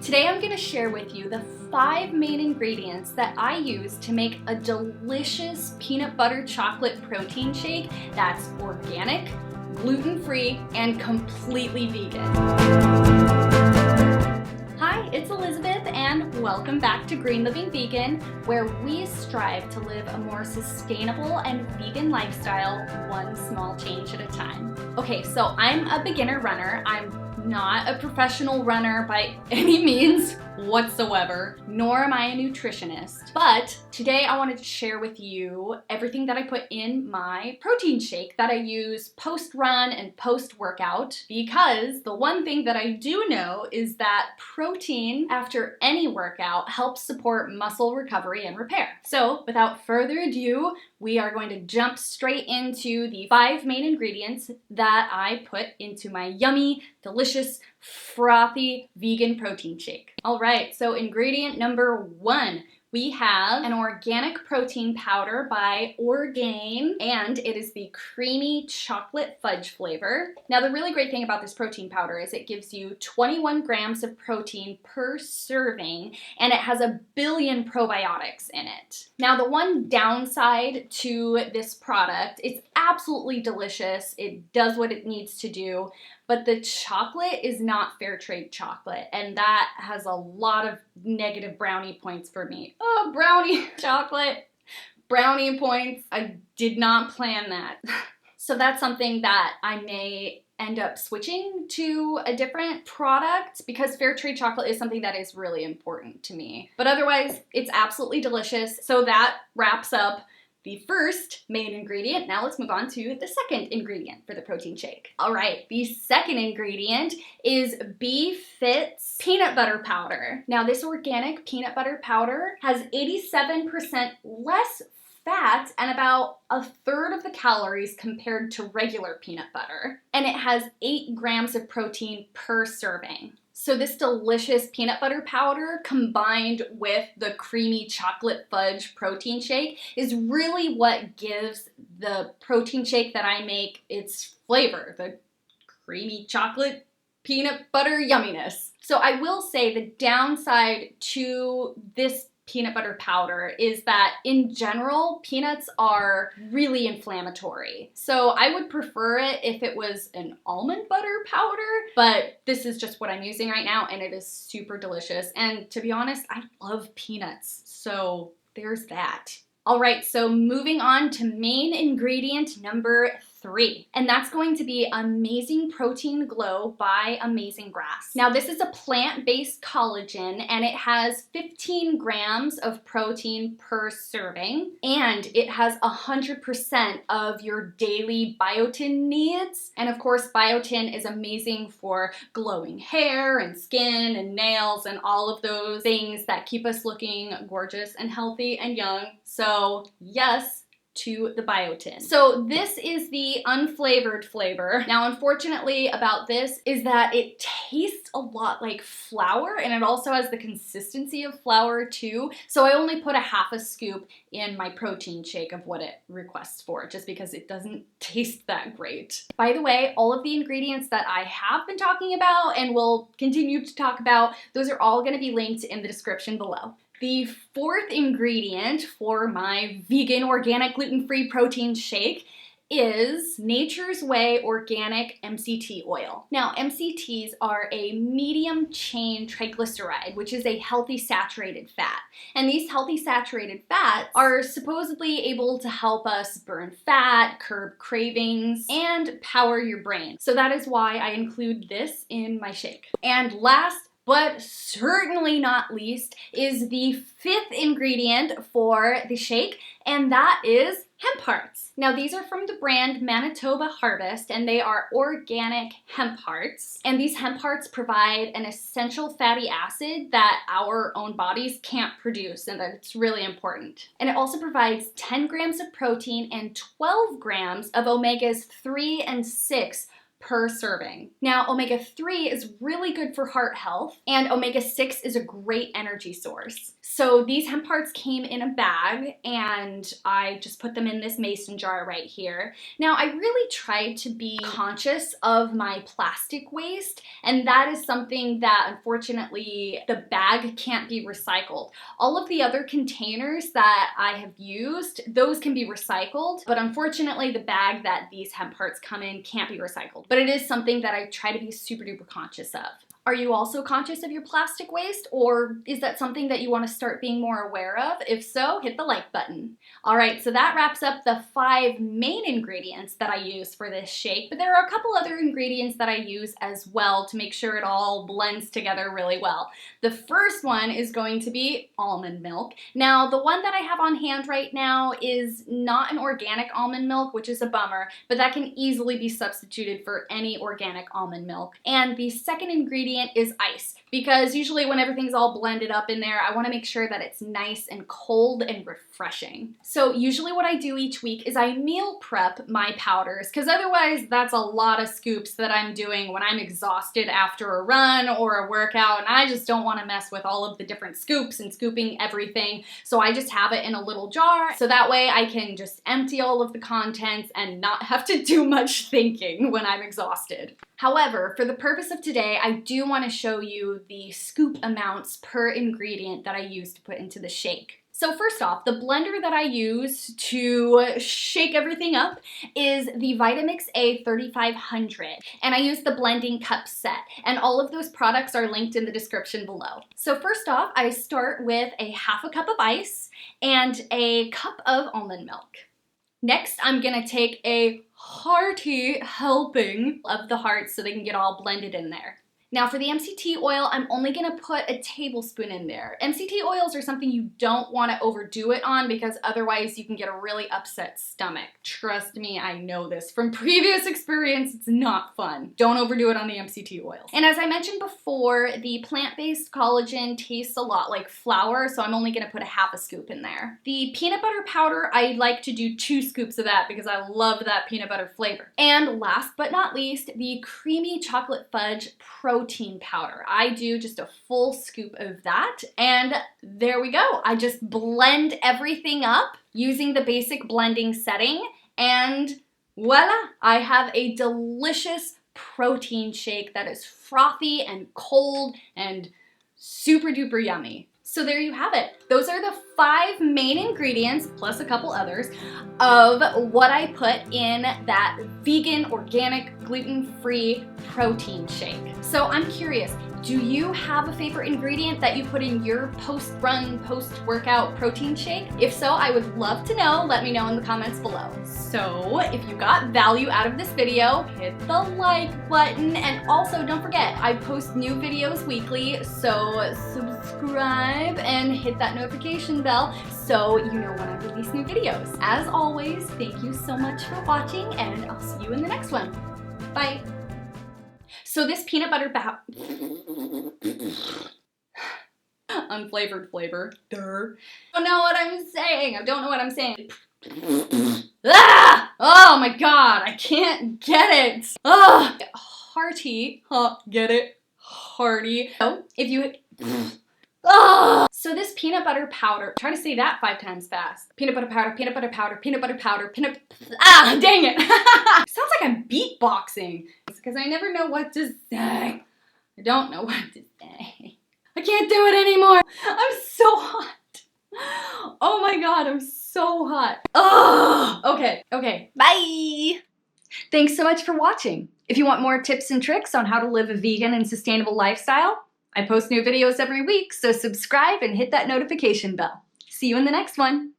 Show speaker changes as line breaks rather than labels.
Today I'm going to share with you the 5 main ingredients that I use to make a delicious peanut butter chocolate protein shake that's organic, gluten-free, and completely vegan. Hi, it's Elizabeth and welcome back to Green Living Vegan, where we strive to live a more sustainable and vegan lifestyle, one small change at a time. Okay, so I'm a beginner runner. I'm not a professional runner by any means whatsoever, nor am I a nutritionist. But today I wanted to share with you everything that I put in my protein shake that I use post-run and post-workout, because the one thing that I do know is that protein after any workout helps support muscle recovery and repair. So without further ado, we are going to jump straight into the 5 main ingredients that I put into my yummy, delicious, frothy vegan protein shake. All right, so ingredient number 1. We have an organic protein powder by Orgain, and it is the creamy chocolate fudge flavor. Now, the really great thing about this protein powder is it gives you 21 grams of protein per serving, and it has 1 billion probiotics in it. Now, the one downside to this product, it's absolutely delicious. It does what it needs to do, but the chocolate is not fair trade chocolate, and that has a lot of negative brownie points for me. Oh, brownie chocolate, brownie points. I did not plan that. So that's something that I may end up switching to a different product, because fair trade chocolate is something that is really important to me. But otherwise, it's absolutely delicious. So that wraps up the first main ingredient. Now let's move on to the second ingredient for the protein shake. All right, the second ingredient is BeFit's peanut butter powder. Now, this organic peanut butter powder has 87% less fat and about 1/3 of the calories compared to regular peanut butter. And it has 8 grams of protein per serving. So this delicious peanut butter powder combined with the creamy chocolate fudge protein shake is really what gives the protein shake that I make its flavor, the creamy chocolate peanut butter yumminess. So I will say the downside to this peanut butter powder is that in general, peanuts are really inflammatory. So I would prefer it if it was an almond butter powder, but this is just what I'm using right now, and it is super delicious. And to be honest, I love peanuts, so there's that. All right, so moving on to main ingredient number 3, and that's going to be Amazing Protein Glow by Amazing Grass. Now, this is a plant-based collagen, and it has 15 grams of protein per serving, and it has 100% of your daily biotin needs. And of course, biotin is amazing for glowing hair and skin and nails and all of those things that keep us looking gorgeous and healthy and young. So yes to the biotin. So this is the unflavored flavor. Now, unfortunately about this is that it tastes a lot like flour, and it also has the consistency of flour too. So I only put 1/2 scoop in my protein shake of what it requests for, just because it doesn't taste that great. By the way, all of the ingredients that I have been talking about and will continue to talk about, those are all going to be linked in the description below. The 4th ingredient for my vegan, organic, gluten-free protein shake is Nature's Way organic MCT oil. Now, MCTs are a medium-chain triglyceride, which is a healthy saturated fat. And these healthy saturated fats are supposedly able to help us burn fat, curb cravings, and power your brain. So that is why I include this in my shake. And last but certainly not least is the 5th ingredient for the shake, and that is hemp hearts. Now, these are from the brand Manitoba Harvest, and they are organic hemp hearts. And these hemp hearts provide an essential fatty acid that our own bodies can't produce, and that's really important. And it also provides 10 grams of protein and 12 grams of omegas 3 and 6 per serving. Now, omega-3 is really good for heart health, and omega-6 is a great energy source. So these hemp hearts came in a bag, and I just put them in this mason jar right here. Now, I really tried to be conscious of my plastic waste, and that is something that unfortunately the bag can't be recycled. All of the other containers that I have used, those can be recycled, but unfortunately the bag that these hemp hearts come in can't be recycled. But it is something that I try to be super duper conscious of. Are you also conscious of your plastic waste, or is that something that you want to start being more aware of? If so, hit the like button. All right, so that wraps up the 5 main ingredients that I use for this shake, but there are a couple other ingredients that I use as well to make sure it all blends together really well. The first one is going to be almond milk. Now, the one that I have on hand right now is not an organic almond milk, which is a bummer, but that can easily be substituted for any organic almond milk. And the second ingredient is ice, because usually when everything's all blended up in there, I want to make sure that it's nice and cold and refreshing. So usually what I do each week is I meal prep my powders, because otherwise that's a lot of scoops that I'm doing when I'm exhausted after a run or a workout, and I just don't want to mess with all of the different scoops and scooping everything. So I just have it in a little jar, so that way I can just empty all of the contents and not have to do much thinking when I'm exhausted. However, for the purpose of today, I do want to show you the scoop amounts per ingredient that I use to put into the shake. So first off, the blender that I use to shake everything up is the Vitamix A3500, and I use the blending cup set, and all of those products are linked in the description below. So first off, I start with a half a cup of ice and a cup of almond milk. Next, I'm gonna take a hearty helping of the hearts so they can get all blended in there. Now for the MCT oil, I'm only gonna put a tablespoon in there. MCT oils are something you don't wanna overdo it on, because otherwise you can get a really upset stomach. Trust me, I know this from previous experience. It's not fun. Don't overdo it on the MCT oils. And as I mentioned before, the plant-based collagen tastes a lot like flour, so I'm only gonna put a half a scoop in there. The peanut butter powder, I like to do 2 scoops of that because I love that peanut butter flavor. And last but not least, the creamy chocolate fudge protein powder. I do just a full scoop of that, and there we go. I just blend everything up using the basic blending setting, and voila! I have a delicious protein shake that is frothy and cold and super duper yummy. So there you have it. Those are the 5 main ingredients, plus a couple others, of what I put in that vegan, organic, gluten-free protein shake. So I'm curious, do you have a favorite ingredient that you put in your post-run, post-workout protein shake? If so, I would love to know. Let me know in the comments below. So if you got value out of this video, hit the like button, and also don't forget, I post new videos weekly, so subscribe and hit that notification bell so you know when I release new videos. As always, thank you so much for watching, and I'll see you in the next one. Bye. So this peanut butter unflavored flavor. Durr. I don't know what I'm saying. I don't know what I'm saying. Ah! Oh my god, I can't get it. Ah! Hearty. Huh, get it? Hearty. So if you ah! So this peanut butter powder, try to say that 5 times fast. Peanut butter powder, peanut butter powder, peanut butter powder, ah, dang it. Sounds like I'm beatboxing. It's because I never know what to say. I don't know what to say. I can't do it anymore. I'm so hot. Oh my god, I'm so hot. Oh, okay, bye. Thanks so much for watching. If you want more tips and tricks on how to live a vegan and sustainable lifestyle, I post new videos every week, so subscribe and hit that notification bell. See you in the next one.